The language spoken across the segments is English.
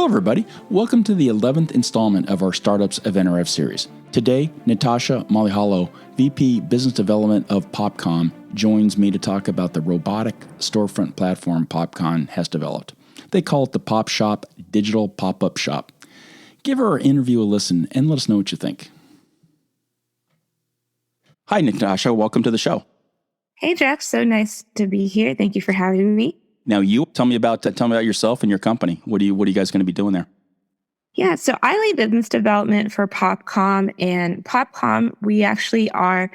everybody. Welcome to the 11th installment of our Startups of NRF series. Today, Natasia Malaihollo, VP Business Development of PopCom, joins me to talk about the robotic storefront platform PopCom has developed. They call it the PopShop Digital Pop-Up Shop. Give our interview a listen and let us know what you think. Hi, Natasia. Welcome to the show. Hey, Jeff. So nice to be here. Thank you for having me. Now, tell me about yourself and your company. What are you guys going to be doing there? Yeah, so I lead business development for PopCom, and PopCom, we actually are,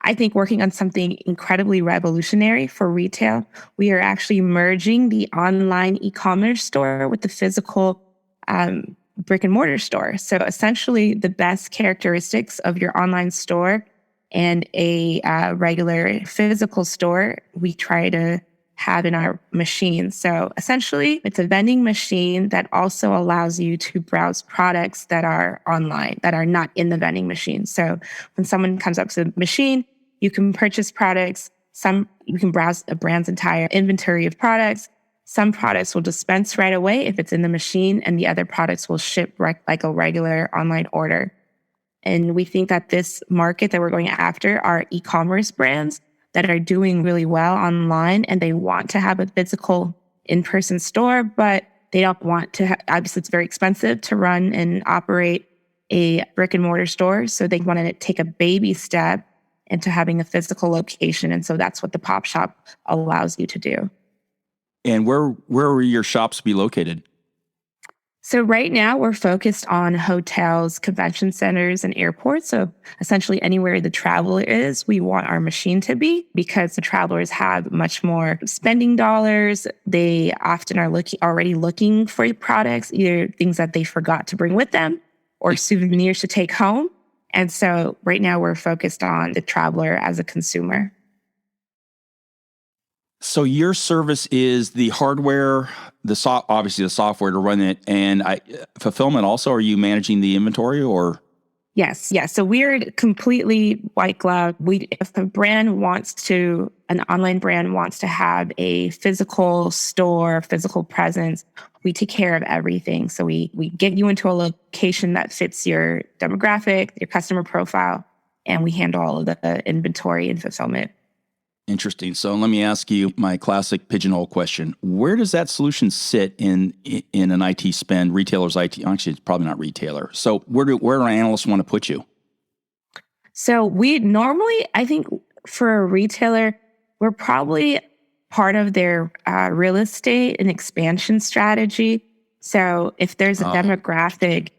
I think, working on something incredibly revolutionary for retail. We are actually merging the online e-commerce store with the physical brick and mortar store. So essentially, the best characteristics of your online store and a regular physical store, we try to have in our machine. So essentially, it's a vending machine that also allows you to browse products that are online, that are not in the vending machine. So when someone comes up to the machine, you can purchase products. You can browse a brand's entire inventory of products. Some products will dispense right away if it's in the machine, and the other products will ship like a regular online order. And we think that this market that we're going after are e-commerce brands that are doing really well online, and they want to have a physical in-person store, but they don't want to obviously it's very expensive to run and operate a brick and mortar store. So they want to take a baby step into having a physical location. And so that's what the PopShop allows you to do. And where will your shops be located? So right now we're focused on hotels, convention centers, and airports. So essentially anywhere the traveler is, we want our machine to be, because the travelers have much more spending dollars. They often are already looking for products, either things that they forgot to bring with them or souvenirs to take home. And so right now we're focused on the traveler as a consumer. So your service is the hardware, obviously the software to run it, and fulfillment also. Are you managing the inventory or? Yes. So we're completely white glove. If an online brand wants to have a physical store, physical presence, we take care of everything. So we get you into a location that fits your demographic, your customer profile, and we handle all of the inventory and fulfillment. Interesting. So let me ask you my classic pigeonhole question. Where does that solution sit in an IT spend, retailer's IT? Actually, it's probably not retailer. So where do analysts want to put you? So we normally, I think for a retailer, we're probably part of their real estate and expansion strategy. So if there's a demographic,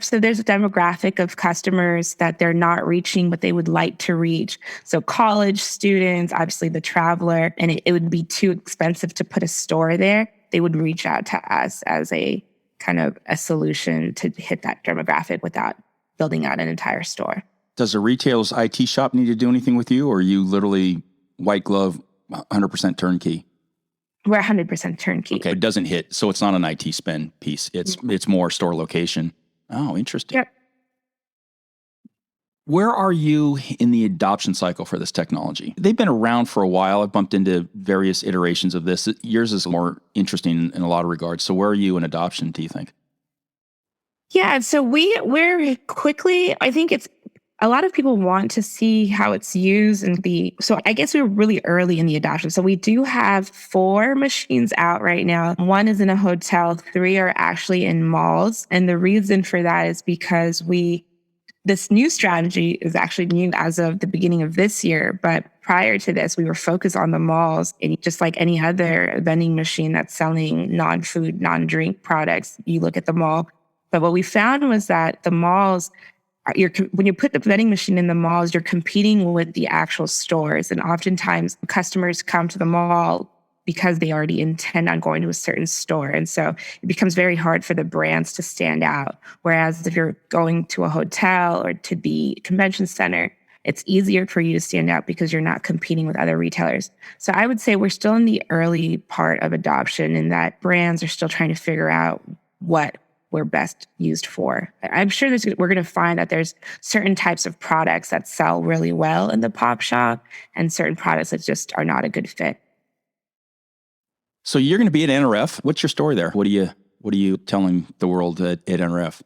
so there's a demographic of customers that they're not reaching, but they would like to reach. So college students, obviously the traveler, and it would be too expensive to put a store there. They would reach out to us as a kind of a solution to hit that demographic without building out an entire store. Does a retailer's IT shop need to do anything with you, or are you literally white glove, 100% turnkey? We're 100% turnkey. Okay, it doesn't hit, so it's not an IT spend piece. It's more store location. Oh, interesting. Yep. Where are you in the adoption cycle for this technology? They've been around for a while. I've bumped into various iterations of this. Yours is more interesting in a lot of regards. So where are you in adoption, do you think? Yeah, so we're quickly, I think it's a lot of people want to see how it's used so I guess we're really early in the adoption. So we do have 4 machines out right now. 1 is in a hotel, 3 are actually in malls. And the reason for that is because this new strategy is actually new as of the beginning of this year. But prior to this, we were focused on the malls, and just like any other vending machine that's selling non-food, non-drink products, you look at the mall. But what we found was that the malls, when you put the vending machine in the malls, you're competing with the actual stores. And oftentimes customers come to the mall because they already intend on going to a certain store. And so it becomes very hard for the brands to stand out. Whereas if you're going to a hotel or to the convention center, it's easier for you to stand out because you're not competing with other retailers. So I would say we're still in the early part of adoption, in that brands are still trying to figure out what we're best used for. I'm sure we're going to find that there's certain types of products that sell really well in the PopShop and certain products that just are not a good fit. So you're going to be at NRF. What's your story there? What do you What are you telling the world at NRF?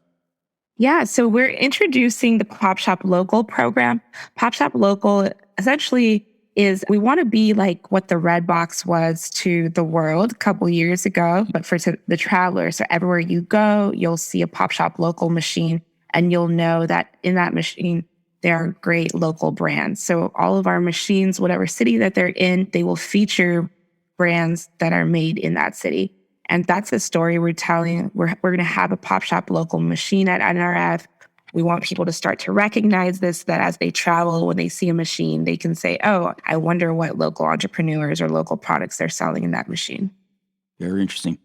Yeah, so we're introducing the PopShop Local program. PopShop Local essentially is we want to be like what the Red Box was to the world a couple years ago, but for the traveler. So everywhere you go, you'll see a PopShop Local machine, and you'll know that in that machine, there are great local brands. So all of our machines, whatever city that they're in, they will feature brands that are made in that city. And that's the story we're telling. We're going to have a PopShop Local machine at NRF. We want people to start to recognize this, that as they travel, when they see a machine, they can say, oh, I wonder what local entrepreneurs or local products they're selling in that machine. Very interesting.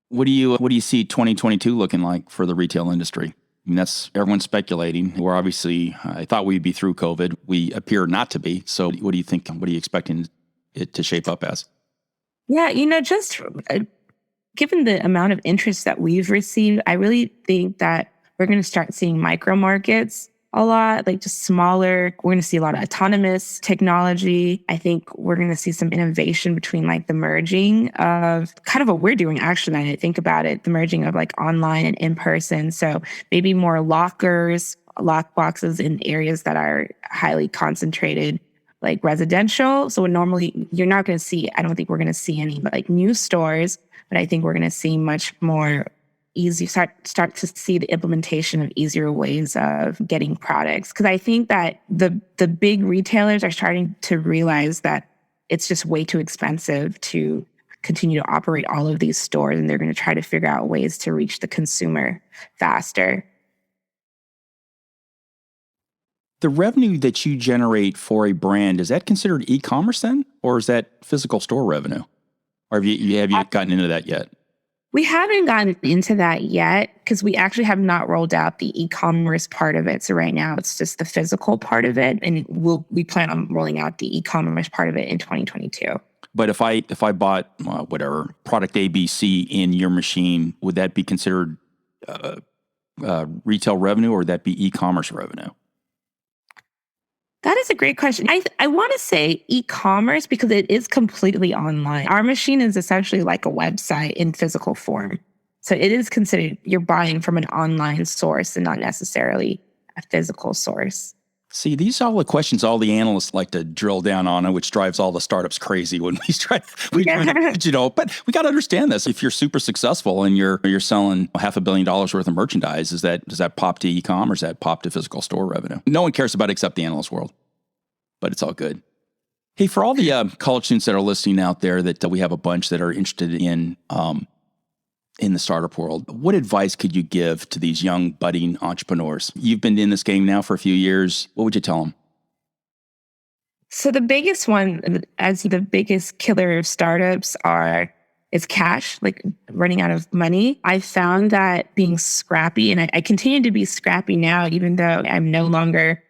What do you see 2022 looking like for the retail industry? I mean, that's everyone's speculating. We're obviously, I thought we'd be through COVID. We appear not to be. So what do you think? What are you expecting it to shape up as? Yeah, just given the amount of interest that we've received, I really think that we're going to start seeing micro markets a lot, like just smaller. We're going to see a lot of autonomous technology. I think we're going to see some innovation between like the merging of kind of what we're doing actually. When I think about it, the merging of like online and in person. So maybe more lockers, lock boxes in areas that are highly concentrated, like residential. So normally you're not going to see, I don't think we're going to see any like new stores, but I think we're going to see much more start to see the implementation of easier ways of getting products. Because I think that the big retailers are starting to realize that it's just way too expensive to continue to operate all of these stores, and they're going to try to figure out ways to reach the consumer faster. The revenue that you generate for a brand, is that considered e-commerce then? Or is that physical store revenue? Or have you gotten into that yet? We haven't gotten into that yet because we actually have not rolled out the e-commerce part of it. So right now it's just the physical part of it. And we plan on rolling out the e-commerce part of it in 2022. But if I bought whatever product ABC in your machine, would that be considered retail revenue, or would that be e-commerce revenue? That is a great question. I want to say e-commerce because it is completely online. Our machine is essentially like a website in physical form. So it is considered you're buying from an online source and not necessarily a physical source. See, these are all the questions all the analysts like to drill down on, which drives all the startups crazy when but we got to understand this. If you're super successful and you're selling $500 million worth of merchandise, does that pop to e-com, or does that pop to physical store revenue? No one cares about it except the analyst world, but it's all good. Hey, for all the college students that are listening out there, that we have a bunch that are interested in the startup world, what advice could you give to these young budding entrepreneurs? You've been in this game now for a few years. What would you tell them? So the biggest one, as the biggest killer of startups is cash, like running out of money. I found that being scrappy, and I continue to be scrappy now, even though I'm no longer,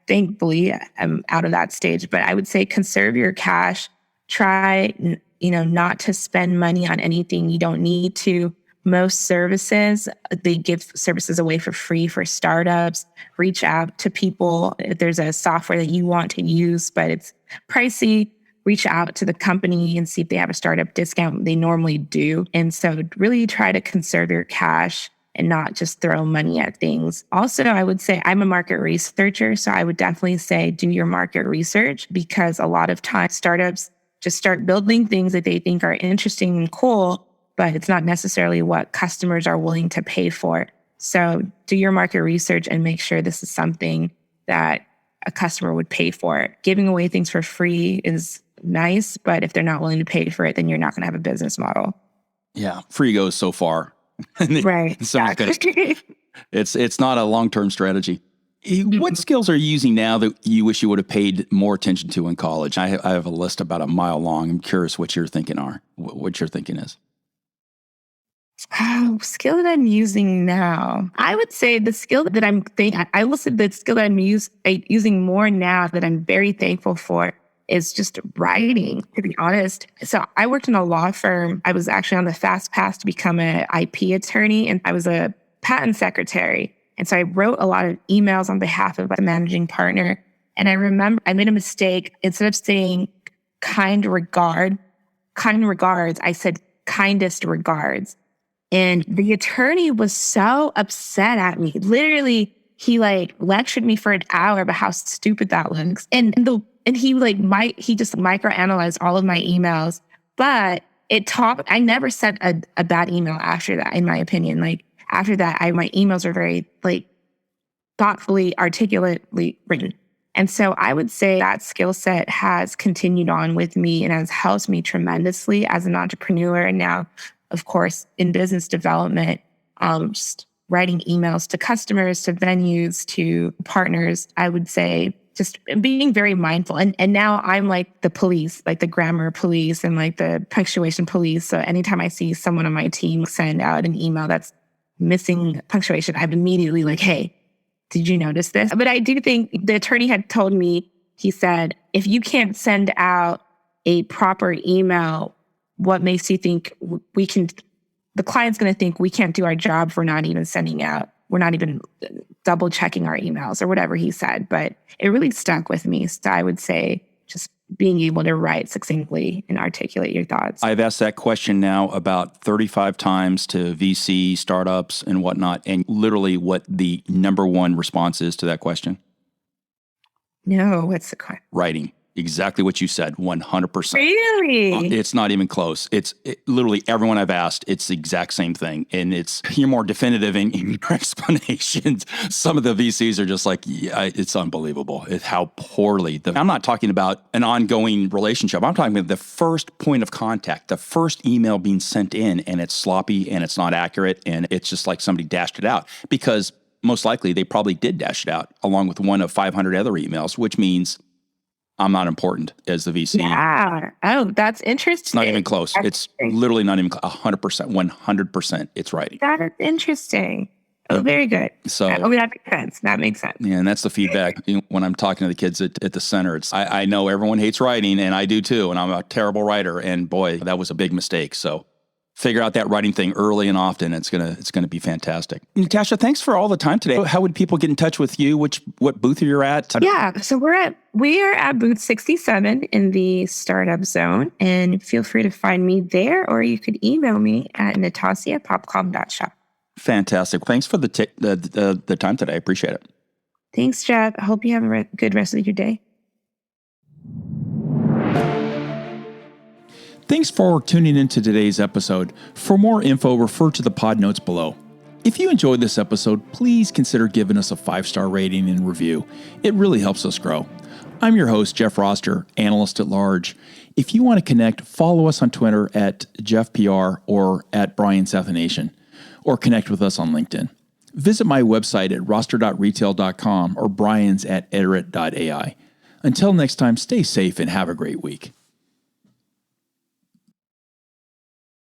thankfully I'm out of that stage, but I would say conserve your cash, try not to spend money on anything you don't need to. Most services, they give services away for free for startups. Reach out to people. If there's a software that you want to use, but it's pricey, reach out to the company and see if they have a startup discount. They normally do. And so really try to conserve your cash and not just throw money at things. Also, I would say I'm a market researcher. So I would definitely say do your market research, because a lot of times startups just start building things that they think are interesting and cool, but it's not necessarily what customers are willing to pay for. So do your market research and make sure this is something that a customer would pay for. Giving away things for free is nice, but if they're not willing to pay for it, then you're not going to have a business model. Yeah, free goes so far. Right. It's not a long-term strategy. What skills are you using now that you wish you would have paid more attention to in college? I have a list about a mile long. I'm curious what your thinking is. Skill that I'm using now. I would say the skill that I listed the skill that I'm using more now that I'm very thankful for is just writing, to be honest. So I worked in a law firm. I was actually on the fast path to become an IP attorney, and I was a patent secretary. And so I wrote a lot of emails on behalf of the managing partner. And I remember I made a mistake. Instead of saying kind regards, I said kindest regards. And the attorney was so upset at me. Literally, he like lectured me for an hour about how stupid that looks. And he just microanalyzed all of my emails. But I never sent a bad email after that, in my opinion. Like after that, my emails are very like thoughtfully, articulately written. And so I would say that skill set has continued on with me and has helped me tremendously as an entrepreneur. And now, of course, in business development, just writing emails to customers, to venues, to partners, I would say just being very mindful. And now I'm like the police, like the grammar police and like the punctuation police. So anytime I see someone on my team send out an email that's missing punctuation, I'm immediately like, hey, did you notice this? But I do think the attorney had told me, he said, if you can't send out a proper email, what makes you think the client's going to think we can't do our job if we're not even double checking our emails or whatever he said. But it really stuck with me. So I would say just being able to write succinctly and articulate your thoughts. I've asked that question now about 35 times to VC, startups, and whatnot, and literally what the number one response is to that question. No, what's the question? Writing. Exactly what you said, 100%. Really? It's not even close. Literally everyone I've asked, it's the exact same thing. And you're more definitive in your explanations. Some of the VCs are just like, yeah, it's unbelievable. How poorly. I'm not talking about an ongoing relationship. I'm talking about the first point of contact, the first email being sent in, and it's sloppy and it's not accurate. And it's just like somebody dashed it out, because most likely they probably did dash it out along with one of 500 other emails, which means I'm not important as the VC. Yeah. Oh, that's interesting. It's not even close. It's literally not even 100%, 100% it's writing. That is interesting. Oh, very good. So that makes sense. That makes sense. Yeah, and that's the feedback. When I'm talking to the kids at the center, I know everyone hates writing, and I do too, and I'm a terrible writer, and boy, that was a big mistake. So figure out that writing thing early and often. It's gonna be fantastic. Natasia, thanks for all the time today. How would people get in touch with you? What booth are you at? Yeah, so we are at booth 67 in the startup zone, and feel free to find me there, or you could email me at natasiapopcom.shop. Fantastic. Thanks for the time today. I appreciate it. Thanks, Jeff. I hope you have a good rest of your day. Thanks for tuning into today's episode. For more info, refer to the pod notes below. If you enjoyed this episode, please consider giving us a 5-star rating and review. It really helps us grow. I'm your host, Jeff Roster, Analyst at Large. If you want to connect, follow us on Twitter at JeffPR or at BrianSathanation, or connect with us on LinkedIn. Visit my website at roster.retail.com or Brian's at iterate.ai. Until next time, stay safe and have a great week.